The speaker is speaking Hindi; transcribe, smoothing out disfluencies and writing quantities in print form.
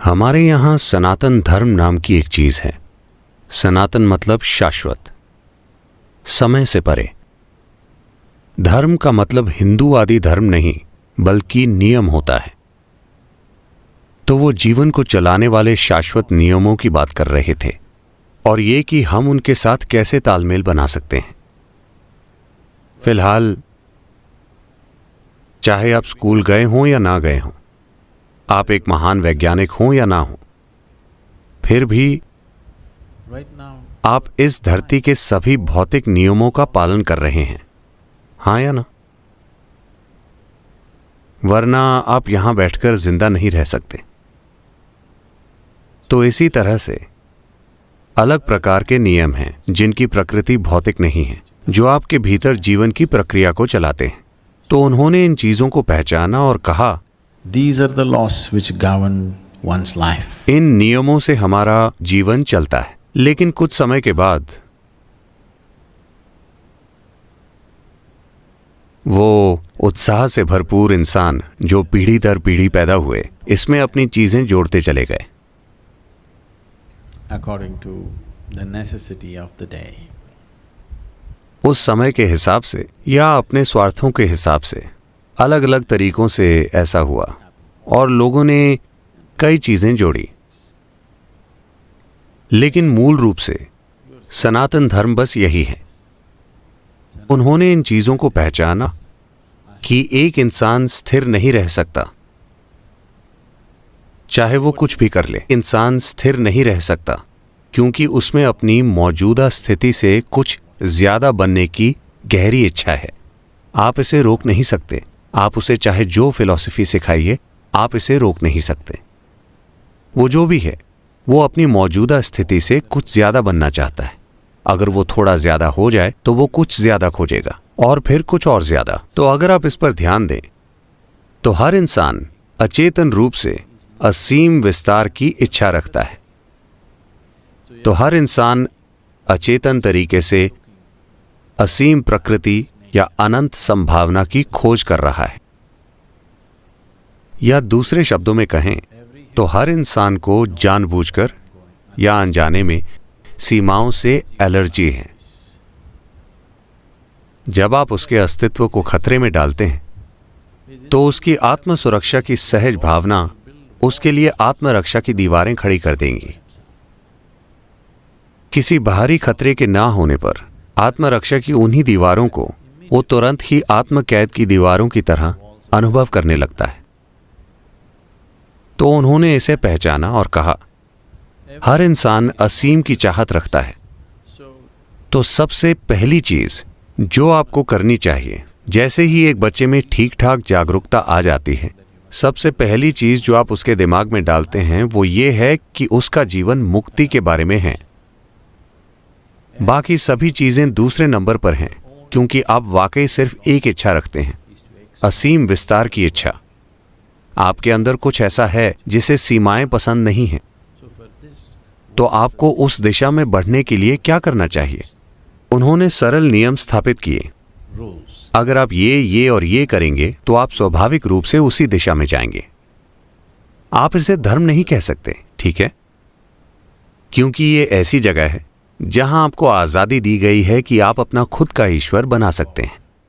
हमारे यहाँ सनातन धर्म नाम की एक चीज है। सनातन मतलब शाश्वत, समय से परे। धर्म का मतलब हिंदू आदि धर्म नहीं, बल्कि नियम होता है। तो वो जीवन को चलाने वाले शाश्वत नियमों की बात कर रहे थे, और ये कि हम उनके साथ कैसे तालमेल बना सकते हैं। फिलहाल चाहे आप स्कूल गए हों या ना गए हों, आप एक महान वैज्ञानिक हों या ना हों, फिर भी आप इस धरती के सभी भौतिक नियमों का पालन कर रहे हैं, हाँ या ना? वरना आप यहां बैठकर जिंदा नहीं रह सकते। तो इसी तरह से अलग प्रकार के नियम हैं जिनकी प्रकृति भौतिक नहीं है, जो आपके भीतर जीवन की प्रक्रिया को चलाते हैं। तो उन्होंने इन चीजों को पहचाना और कहा, These are the laws which govern one's life. इन नियमों से हमारा जीवन चलता है। लेकिन कुछ समय के बाद वो उत्साह से भरपूर इंसान जो पीढ़ी दर पीढ़ी पैदा हुए, इसमें अपनी चीजें जोड़ते चले गए According to the necessity of the day. उस समय के हिसाब से या अपने स्वार्थों के हिसाब से। अलग अलग तरीकों से ऐसा हुआ और लोगों ने कई चीजें जोड़ी, लेकिन मूल रूप से सनातन धर्म बस यही है। उन्होंने इन चीजों को पहचाना कि एक इंसान स्थिर नहीं रह सकता, चाहे वो कुछ भी कर ले। इंसान स्थिर नहीं रह सकता क्योंकि उसमें अपनी मौजूदा स्थिति से कुछ ज्यादा बनने की गहरी इच्छा है। आप इसे रोक नहीं सकते। आप उसे चाहे जो फिलॉसफी सिखाइए, आप इसे रोक नहीं सकते। वो जो भी है, वो अपनी मौजूदा स्थिति से कुछ ज्यादा बनना चाहता है। अगर वो थोड़ा ज्यादा हो जाए तो वो कुछ ज्यादा खोजेगा और फिर कुछ और ज्यादा। तो अगर आप इस पर ध्यान दें तो हर इंसान अचेतन रूप से असीम विस्तार की इच्छा रखता है। तो हर इंसान अचेतन तरीके से असीम प्रकृति या अनंत संभावना की खोज कर रहा है। या दूसरे शब्दों में कहें तो हर इंसान को जानबूझकर या अनजाने में सीमाओं से एलर्जी है। जब आप उसके अस्तित्व को खतरे में डालते हैं तो उसकी आत्म सुरक्षा की सहज भावना उसके लिए आत्मरक्षा की दीवारें खड़ी कर देंगी। किसी बाहरी खतरे के ना होने पर आत्मरक्षा की उन्हीं दीवारों को वो तुरंत ही आत्मकैद की दीवारों की तरह अनुभव करने लगता है। तो उन्होंने इसे पहचाना और कहा, हर इंसान असीम की चाहत रखता है। तो सबसे पहली चीज जो आपको करनी चाहिए, जैसे ही एक बच्चे में ठीक ठाक जागरूकता आ जाती है, सबसे पहली चीज जो आप उसके दिमाग में डालते हैं वो ये है कि उसका जीवन मुक्ति के बारे में है। बाकी सभी चीजें दूसरे नंबर पर हैं, क्योंकि आप वाकई सिर्फ एक इच्छा रखते हैं, असीम विस्तार की इच्छा। आपके अंदर कुछ ऐसा है जिसे सीमाएं पसंद नहीं हैं। तो आपको उस दिशा में बढ़ने के लिए क्या करना चाहिए? उन्होंने सरल नियम स्थापित किए। अगर आप ये और ये करेंगे तो आप स्वाभाविक रूप से उसी दिशा में जाएंगे। आप इसे धर्म नहीं कह सकते, ठीक है? क्योंकि ये ऐसी जगह है जहां आपको आजादी दी गई है कि आप अपना खुद का ईश्वर बना सकते हैं।